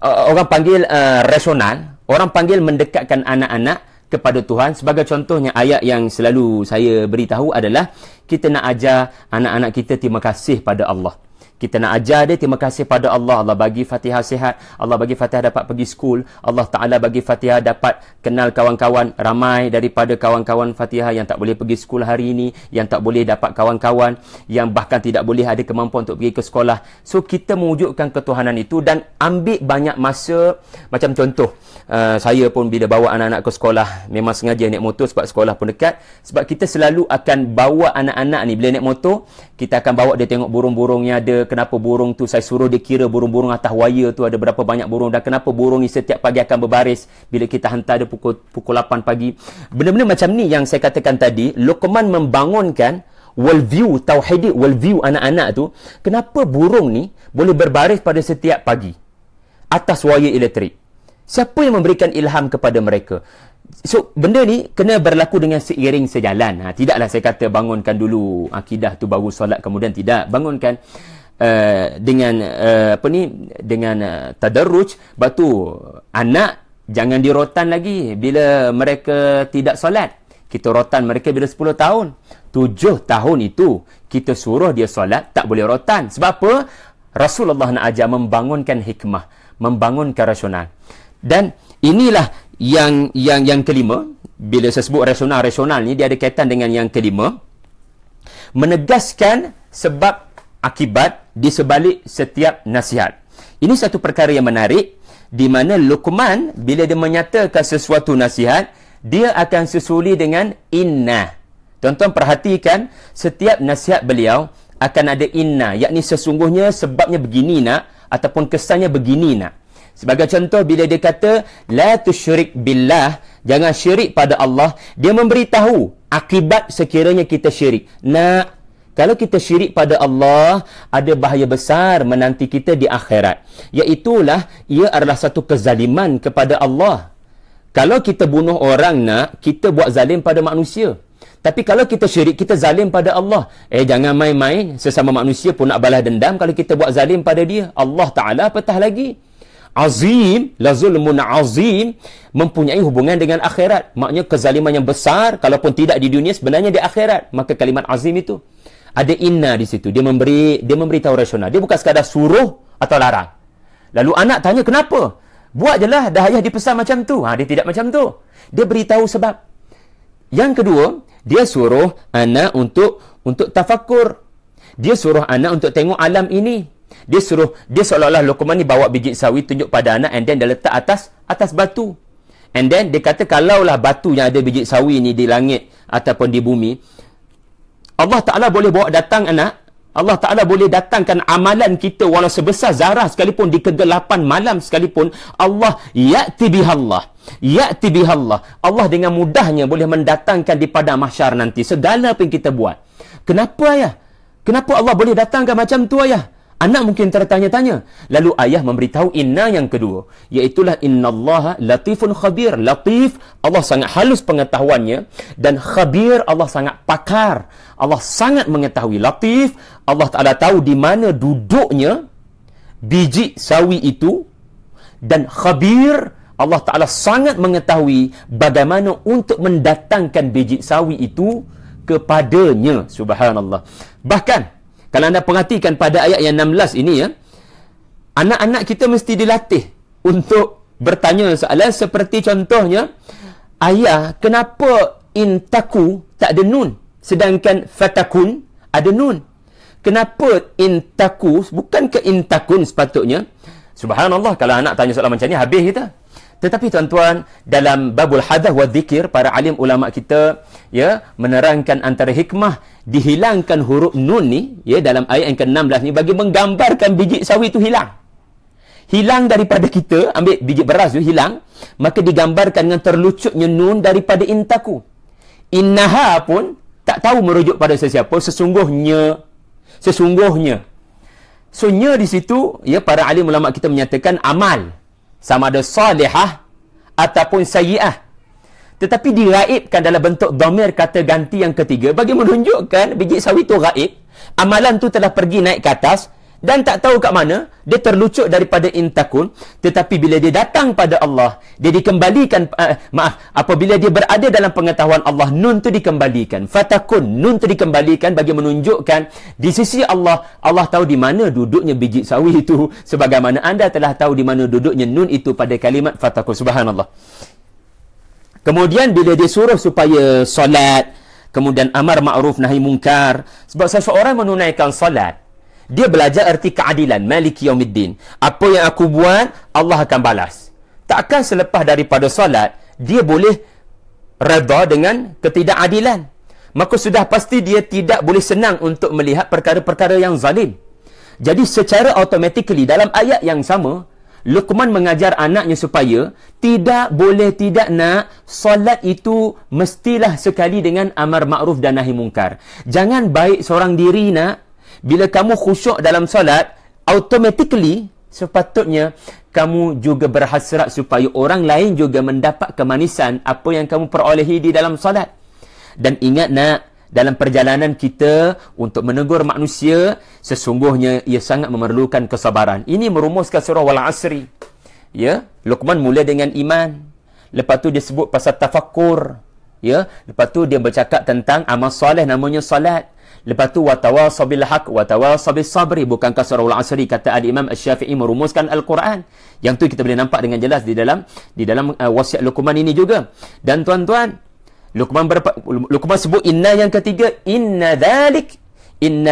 orang panggil rasional, orang panggil mendekatkan anak-anak kepada Tuhan. Sebagai contohnya, ayat yang selalu saya beritahu adalah, kita nak ajar anak-anak kita terima kasih pada Allah. Kita nak ajar dia terima kasih pada Allah. Allah bagi Fatihah sihat. Allah bagi Fatihah dapat pergi skul. Allah Ta'ala bagi Fatihah dapat kenal kawan-kawan. Ramai daripada kawan-kawan Fatihah yang tak boleh pergi skul hari ini, yang tak boleh dapat kawan-kawan, yang bahkan tidak boleh ada kemampuan untuk pergi ke sekolah. So, kita mewujudkan ketuhanan itu dan ambil banyak masa. Macam contoh, saya pun bila bawa anak-anak ke sekolah, memang sengaja naik motor sebab sekolah pun dekat. Sebab kita selalu akan bawa anak-anak ni, bila naik motor, kita akan bawa dia tengok burung-burungnya ada. Kenapa burung tu, saya suruh dia kira burung-burung atas wire tu ada berapa banyak burung, dan kenapa burung ni setiap pagi akan berbaris bila kita hantar dia pukul 8 pagi. Benda-benda macam ni yang saya katakan tadi, Luqman membangunkan worldview tauhid, worldview anak-anak tu. Kenapa burung ni boleh berbaris pada setiap pagi atas wire elektrik? Siapa yang memberikan ilham kepada mereka? So, benda ni kena berlaku dengan seiring sejalan. Tidaklah saya kata bangunkan dulu akidah tu baru solat, kemudian tidak. Bangunkan dengan dengan tadarruj. Lepas tu anak jangan dirotan lagi bila mereka tidak solat. Kita rotan mereka bila 10 tahun. 7 tahun itu kita suruh dia solat, tak boleh rotan. Sebab apa? Rasulullah nak ajar membangunkan hikmah, membangunkan rasional. Dan inilah yang kelima. Bila saya sebut rasional ni, dia ada kaitan dengan yang kelima. Menegaskan sebab akibat di sebalik setiap nasihat. Ini satu perkara yang menarik, di mana Luqman bila dia menyatakan sesuatu nasihat, dia akan susuli dengan inna. Tuan-tuan perhatikan, setiap nasihat beliau akan ada inna, yakni sesungguhnya, sebabnya begini nak, ataupun kesannya begini nak. Sebagai contoh, bila dia kata la tusyrik billah, jangan syirik pada Allah, dia memberitahu akibat sekiranya kita syirik. Nak, kalau kita syirik pada Allah, ada bahaya besar menanti kita di akhirat. Iaitulah, ia adalah satu kezaliman kepada Allah. Kalau kita bunuh orang nak, kita buat zalim pada manusia. Tapi kalau kita syirik, kita zalim pada Allah. Jangan main-main. Sesama manusia pun nak balas dendam kalau kita buat zalim pada dia. Allah Ta'ala apatah lagi. Azim, la zulmun azim, mempunyai hubungan dengan akhirat. Maknanya kezaliman yang besar, kalaupun tidak di dunia, sebenarnya di akhirat. Maka kalimat azim itu ada inna di situ. Dia memberitahu rasional. Dia bukan sekadar suruh atau larang. Lalu anak tanya, kenapa? Buat je lah, dah ayah dipesan macam tu. Dia tidak macam tu. Dia beritahu sebab. Yang kedua, dia suruh anak untuk tafakur. Dia suruh anak untuk tengok alam ini. Dia seolah-olah Luqman ni bawa biji sawi, tunjuk pada anak, and then dia letak atas batu. And then dia kata, kalaulah batu yang ada biji sawi ni di langit ataupun di bumi, Allah Ta'ala boleh bawa datang anak. Allah Ta'ala boleh datangkan amalan kita walau sebesar zarah sekalipun, di kegelapan malam sekalipun. Allah ya'ti bihallah. Ya'ti bihallah. Allah dengan mudahnya boleh mendatangkan di padang mahsyar nanti segala apa yang kita buat. Kenapa ayah? Kenapa Allah boleh datangkan macam tu ayah? Anak mungkin tertanya-tanya. Lalu ayah memberitahu inna yang kedua, iaitulah innallaha latifun khabir. Latif, Allah sangat halus pengetahuannya, dan khabir, Allah sangat pakar. Allah sangat mengetahui. Latif, Allah Ta'ala tahu di mana duduknya biji sawi itu, dan khabir, Allah Ta'ala sangat mengetahui bagaimana untuk mendatangkan biji sawi itu kepadanya. Subhanallah. Bahkan kalau anda perhatikan pada ayat yang 16 ini, anak-anak kita mesti dilatih untuk bertanya soalan seperti contohnya, ayah, kenapa intaku tak ada nun, sedangkan fatakun ada nun? Kenapa intaku, bukan ke intakun sepatutnya? Subhanallah, kalau anak tanya soalan macam ni, habis kita. Tetapi tuan-tuan, dalam babul hadah wa dzikir, para alim ulama kita menerangkan antara hikmah dihilangkan huruf nun ni, dalam ayat yang ke-16 ni, bagi menggambarkan biji sawi itu hilang. Hilang daripada kita, ambil biji beras tu hilang, maka digambarkan dengan terlucutnya nun daripada intaku. Innaha pun tak tahu merujuk pada sesiapa, sesungguhnya. So, nya di situ, para alim ulama kita menyatakan amal, sama ada salihah ataupun sayyi'ah. Tetapi diraibkan dalam bentuk dhamir kata ganti yang ketiga, bagi menunjukkan biji sawi itu raib. Amalan tu telah pergi naik ke atas dan tak tahu kat mana, dia terlucut daripada intakun. Tetapi bila dia datang pada Allah, dia dikembalikan, apabila dia berada dalam pengetahuan Allah, nun tu dikembalikan. Fatakun, nun tu dikembalikan bagi menunjukkan di sisi Allah, Allah tahu di mana duduknya biji sawi itu, sebagaimana anda telah tahu di mana duduknya nun itu pada kalimat fatakun. Subhanallah. Kemudian bila dia suruh supaya solat, kemudian amar ma'ruf nahi mungkar, sebab seseorang menunaikan solat, dia belajar erti keadilan, maliki yaumiddin. Apa yang aku buat, Allah akan balas. Takkan selepas daripada solat, dia boleh redha dengan ketidakadilan. Maka sudah pasti dia tidak boleh senang untuk melihat perkara-perkara yang zalim. Jadi secara automatically dalam ayat yang sama, Luqman mengajar anaknya supaya tidak boleh tidak nak solat itu mestilah sekali dengan amar ma'ruf dan nahi mungkar. Jangan baik seorang diri nak. Bila kamu khusyuk dalam solat, automatically Sepatutnya kamu juga berhasrat supaya orang lain juga mendapat kemanisan apa yang kamu perolehi di dalam solat. Dan ingat nak, dalam perjalanan kita untuk menegur manusia, sesungguhnya ia sangat memerlukan kesabaran. Ini merumuskan surah Wal Asri. Ya, Luqman mula dengan iman. Lepas tu dia sebut pasal tafakkur. Ya, lepas tu dia bercakap tentang amal soleh namanya salat. Lepas tu watawasaw bil haq watawasaw bis sabri. Bukankah surah Al-Asri kata Al-Imam Asy-Syafi'i merumuskan Al-Quran? Yang tu kita boleh nampak dengan jelas di dalam wasiat Luqman ini juga. Dan tuan-tuan, Luqman sebut inna yang ketiga, inna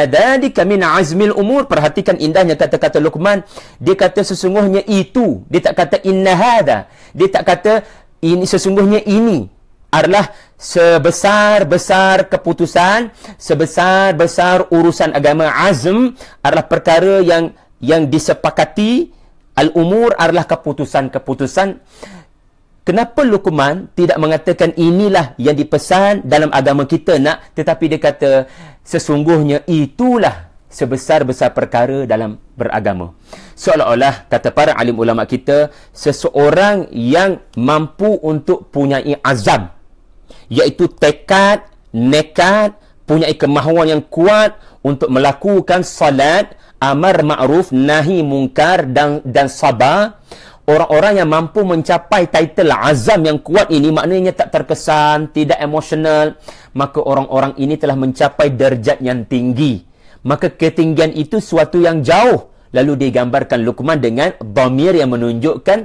dzalika min azmil umur. Perhatikan indahnya kata-kata Luqman. Dia kata sesungguhnya itu. Dia tak kata inna hadha. Dia tak kata ini, sesungguhnya ini adalah sebesar-besar keputusan, sebesar-besar urusan agama. Azm adalah perkara yang disepakati. Al-umur adalah keputusan-keputusan. Kenapa Luqman tidak mengatakan inilah yang dipesan dalam agama kita nak, tetapi dia kata sesungguhnya itulah sebesar-besar perkara dalam beragama. Seolah-olah kata para alim ulama kita, seseorang yang mampu untuk punyai azam, iaitu tekad, nekat, punyai kemahuan yang kuat untuk melakukan salat, amar ma'ruf, nahi mungkar dan sabar. Orang-orang yang mampu mencapai title azam yang kuat ini, maknanya tak terkesan, tidak emosional, maka orang-orang ini telah mencapai darjat yang tinggi. Maka ketinggian itu suatu yang jauh. Lalu digambarkan Luqman dengan dhamir yang menunjukkan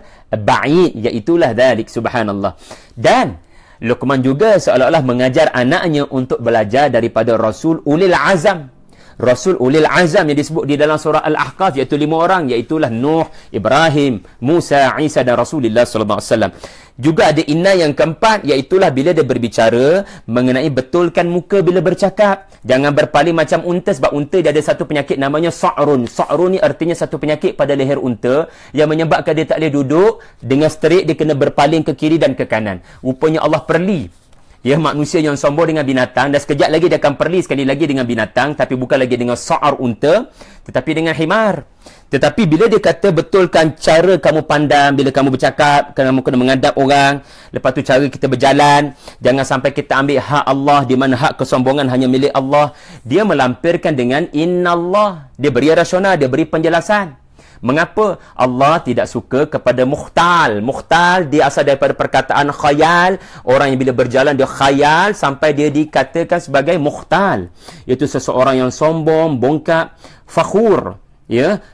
ba'id, iaitulah dzalik, subhanallah. Dan Luqman juga seolah-olah mengajar anaknya untuk belajar daripada Rasul Ulil Azam. Rasul Ulil Azam yang disebut di dalam surah Al-Ahqaf, iaitu 5 orang, iaitulah Nuh, Ibrahim, Musa, Isa dan Rasulullah sallallahu alaihi wasallam. Juga ada inna yang keempat, iaitulah bila dia berbicara mengenai betulkan muka bila bercakap. Jangan berpaling macam unta, sebab unta dia ada satu penyakit namanya sa'run. Sa'run ni artinya satu penyakit pada leher unta yang menyebabkan dia tak boleh duduk dengan straight, dia kena berpaling ke kiri dan ke kanan. Rupanya Allah perli manusia yang sombong dengan binatang, dan sekejap lagi dia akan perli sekali lagi dengan binatang, tapi bukan lagi dengan sa'ar unta, tetapi dengan himar. Tetapi bila dia kata betulkan cara kamu pandang bila kamu bercakap, kamu kena menghadap orang, lepas tu cara kita berjalan, jangan sampai kita ambil hak Allah, di mana hak kesombongan hanya milik Allah. Dia melampirkan dengan innallah. Dia beri rasional, dia beri penjelasan. Mengapa Allah tidak suka kepada mukhtal? Mukhtal dia asal daripada perkataan khayal. Orang yang bila berjalan dia khayal sampai dia dikatakan sebagai mukhtal, iaitu seseorang yang sombong, bongkak, fakhur. Ya.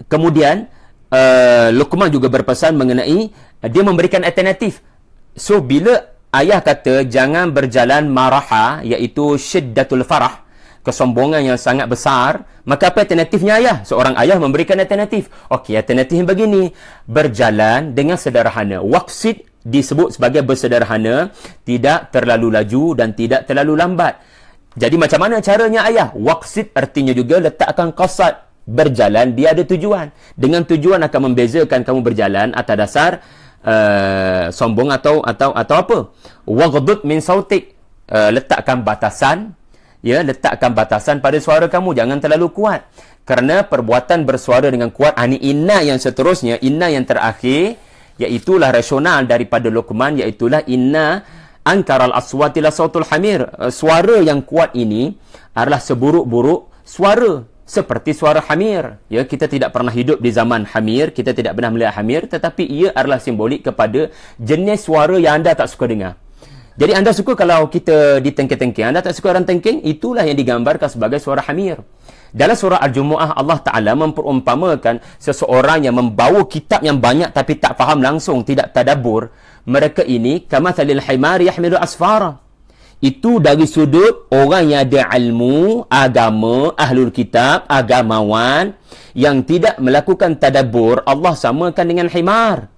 Kemudian Luqman juga berpesan mengenai, dia memberikan alternatif. So bila ayah kata jangan berjalan maraha, iaitu syiddatul farah, kesombongan yang sangat besar, maka apa alternatifnya ayah? Seorang ayah memberikan alternatif. Okey, alternatif yang begini, berjalan dengan sederhana. Waqsid disebut sebagai bersederhana, tidak terlalu laju dan tidak terlalu lambat. Jadi macam mana caranya ayah? Waqsid artinya juga letakkan qasad, berjalan dia ada tujuan. Dengan tujuan akan membezakan kamu berjalan atas dasar sombong atau apa. Waghdud min sautik, letakkan batasan. Ya, letakkan batasan pada suara kamu, jangan terlalu kuat. Kerana perbuatan bersuara dengan kuat, ini inna yang seterusnya, inna yang terakhir, iaitulah rasional daripada Luqman, iaitulah inna ankaral aswati la sautul hamir. Suara yang kuat ini adalah seburuk-buruk suara, seperti suara hamir. Ya, kita tidak pernah hidup di zaman hamir, kita tidak pernah melihat hamir, tetapi ia adalah simbolik kepada jenis suara yang anda tak suka dengar. Jadi anda suka kalau kita ditengking-tengking, anda tak suka orang tengking, itulah yang digambarkan sebagai suara hamir. Dalam surah Al-Jumu'ah, Allah Ta'ala memperumpamakan seseorang yang membawa kitab yang banyak tapi tak faham langsung, tidak tadabbur. Mereka ini kamathalil himar yahmilu asfara. Itu dari sudut orang yang ada ilmu, agama, ahlul kitab, agamawan, yang tidak melakukan tadabbur, Allah samakan dengan himar.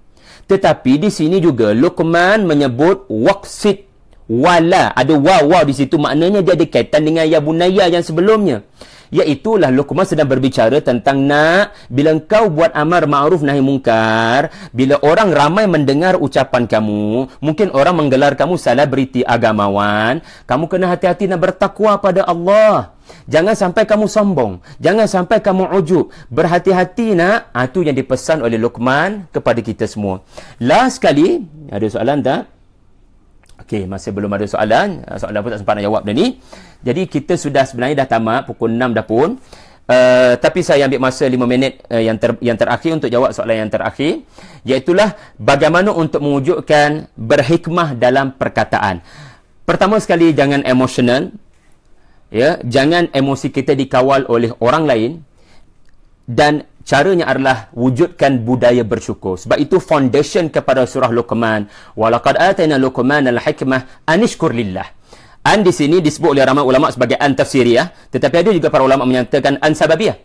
Tetapi di sini juga Luqman menyebut waqsid. Wala, ada waw di situ, maknanya dia ada kaitan dengan ya bunayya yang sebelumnya. Iaitulah Luqman sedang berbicara tentang nak, bila engkau buat amar ma'ruf nahi mungkar, bila orang ramai mendengar ucapan kamu, mungkin orang menggelar kamu selebriti agamawan, kamu kena hati-hati dan bertakwa pada Allah. Jangan sampai kamu sombong, jangan sampai kamu ujub. Berhati-hati nak. Itu yang dipesan oleh Luqman kepada kita semua. Last sekali, ada soalan tak? Okey, masih belum ada soalan. Soalan pun tak sempat nak jawab dah ni. Jadi kita sudah sebenarnya dah tamat, pukul 6 dah pun. Tapi saya ambil masa 5 minit yang terakhir untuk jawab soalan yang terakhir. Iaitulah bagaimana untuk mewujudkan berhikmah dalam perkataan. Pertama sekali, jangan emosional. Ya, jangan emosi kita dikawal oleh orang lain. Dan caranya adalah wujudkan budaya bersyukur. Sebab itu foundation kepada surah Luqman. Walaqad atayna Luqman al-hikmah anishkur lillah. An di sini disebut oleh ramai ulama sebagai an tafsiriyah, tetapi ada juga para ulama menyatakan an sababiyah,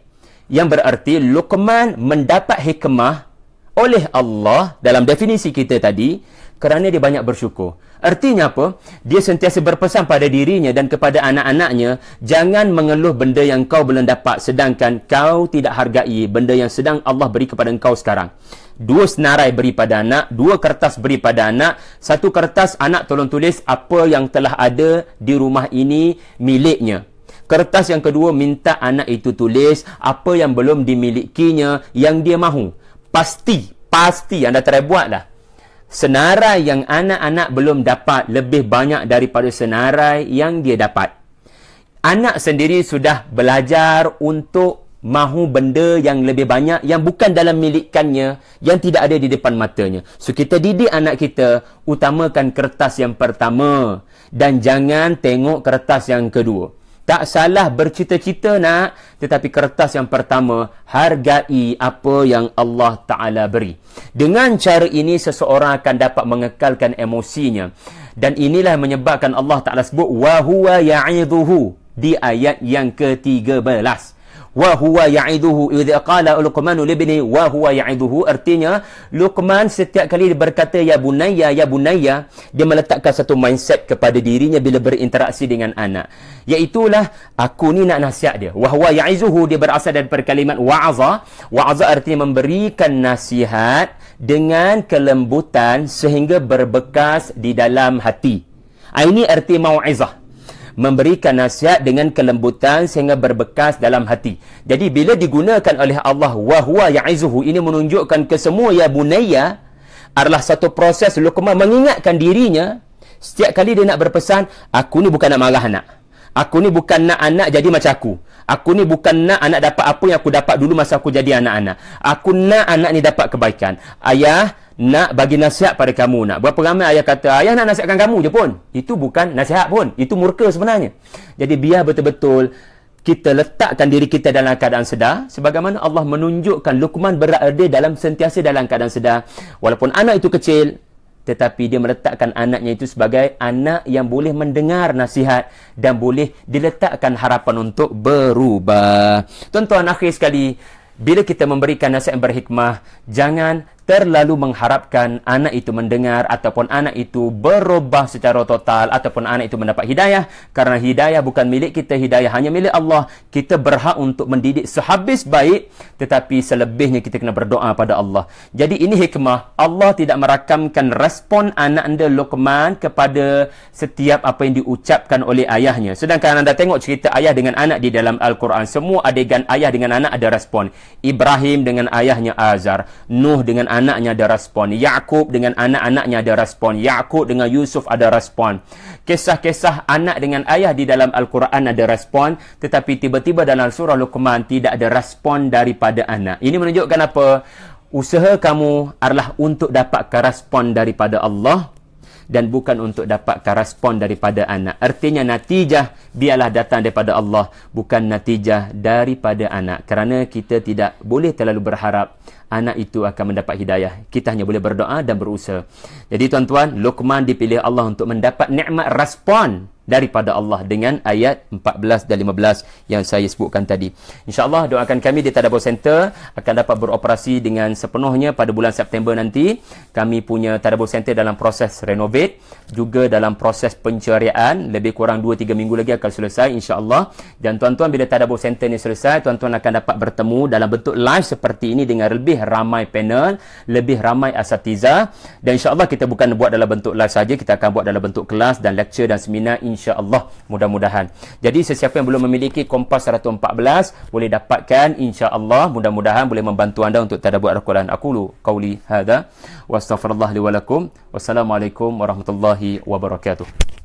yang berarti Luqman mendapat hikmah oleh Allah dalam definisi kita tadi kerana dia banyak bersyukur. Artinya apa? Dia sentiasa berpesan pada dirinya dan kepada anak-anaknya, jangan mengeluh benda yang kau belum dapat sedangkan kau tidak hargai benda yang sedang Allah beri kepada engkau sekarang. 2 senarai beri pada anak, 2 kertas beri pada anak. 1 kertas anak tolong tulis apa yang telah ada di rumah ini miliknya. Kertas yang kedua minta anak itu tulis apa yang belum dimilikinya yang dia mahu. Pasti anda try buatlah. Senarai yang anak-anak belum dapat lebih banyak daripada senarai yang dia dapat. Anak sendiri sudah belajar untuk mahu benda yang lebih banyak yang bukan dalam milikannya, yang tidak ada di depan matanya. So kita didik anak kita, utamakan kertas yang pertama dan jangan tengok kertas yang kedua. Tak salah bercita-cita nak, tetapi kertas yang pertama, hargai apa yang Allah Ta'ala beri. Dengan cara ini, seseorang akan dapat mengekalkan emosinya. Dan inilah menyebabkan Allah Ta'ala sebut, وَهُوَ يَعِذُهُ di ayat yang ke-13. وَهُوَ يَعِذُهُ إِذَا قَالَ لُقْمَانُ لِابْنِهِ وَهُوَ يَعِذُهُ. Artinya, Luqman setiap kali dia berkata, Ya bunayya, Ya bunayya, dia meletakkan satu mindset kepada dirinya bila berinteraksi dengan anak. Iaitulah, aku ni nak nasihat dia. وَهُوَ يَعِذُهُ, dia berasal daripada kalimat wa'aza. Wa'aza artinya memberikan nasihat dengan kelembutan sehingga berbekas di dalam hati. Ini arti mau'izah. Memberikan nasihat dengan kelembutan sehingga berbekas dalam hati. Jadi bila digunakan oleh Allah wa huwa ya'izuhu, ini menunjukkan ke semua ya bunayya adalah satu proses Luqman mengingatkan dirinya setiap kali dia nak berpesan, aku ni bukan nak marah anak. Aku ni bukan nak anak jadi macam aku. Aku ni bukan nak anak dapat apa yang aku dapat dulu masa aku jadi anak-anak. Aku nak anak ni dapat kebaikan. Ayah nak bagi nasihat pada kamu nak. Berapa ramai ayah kata, ayah nak nasihatkan kamu je pun. Itu bukan nasihat pun. Itu murka sebenarnya. Jadi biar betul-betul kita letakkan diri kita dalam keadaan sedar. Sebagaimana Allah menunjukkan Luqman berada sentiasa dalam keadaan sedar. Walaupun anak itu kecil, tetapi dia meletakkan anaknya itu sebagai anak yang boleh mendengar nasihat dan boleh diletakkan harapan untuk berubah. Tuan-tuan, akhir sekali, bila kita memberikan nasihat yang berhikmah, jangan terlalu mengharapkan anak itu mendengar ataupun anak itu berubah secara total ataupun anak itu mendapat hidayah, kerana hidayah bukan milik kita, hidayah hanya milik Allah. Kita berhak untuk mendidik sehabis baik, tetapi selebihnya kita kena berdoa pada Allah. Jadi ini hikmah. Allah tidak merakamkan respon anak anda Luqman kepada setiap apa yang diucapkan oleh ayahnya. Sedangkan anda tengok cerita ayah dengan anak di dalam Al-Quran, semua adegan ayah dengan anak ada respon. Ibrahim dengan ayahnya Azar, Nuh dengan anaknya ada respon, Yaqub dengan anak-anaknya ada respon, Yaqub dengan Yusuf ada respon. Kisah-kisah anak dengan ayah di dalam Al-Quran ada respon, tetapi tiba-tiba dalam surah Luqman tidak ada respon daripada anak. Ini menunjukkan apa? Usaha kamu adalah untuk dapatkan respon daripada Allah dan bukan untuk dapatkan respon daripada anak. Artinya natijah biarlah datang daripada Allah, bukan natijah daripada anak. Kerana kita tidak boleh terlalu berharap anak itu akan mendapat hidayah. Kita hanya boleh berdoa dan berusaha. Jadi tuan-tuan, Luqman dipilih Allah untuk mendapat nikmat respon daripada Allah dengan ayat 14 dan 15 yang saya sebutkan tadi. InsyaAllah doakan kami di Tadabbur Center akan dapat beroperasi dengan sepenuhnya pada bulan September nanti. Kami punya Tadabbur Center dalam proses renovate, juga dalam proses penceriaan, lebih kurang 2-3 minggu lagi akan selesai insyaAllah. Dan tuan-tuan bila Tadabbur Center ni selesai, tuan-tuan akan dapat bertemu dalam bentuk live seperti ini dengan lebih ramai panel, lebih ramai asatiza, dan insyaAllah kita bukan buat dalam bentuk live saja, kita akan buat dalam bentuk kelas dan lecture dan seminar insya-Allah, mudah-mudahan. Jadi sesiapa yang belum memiliki Kompas 114 boleh dapatkan insya-Allah, mudah-mudahan boleh membantu anda untuk tadabbur Al-Quran. Aqulu qauli hadza wa astaghfirullah li wa lakum. Wassalamualaikum warahmatullahi wabarakatuh.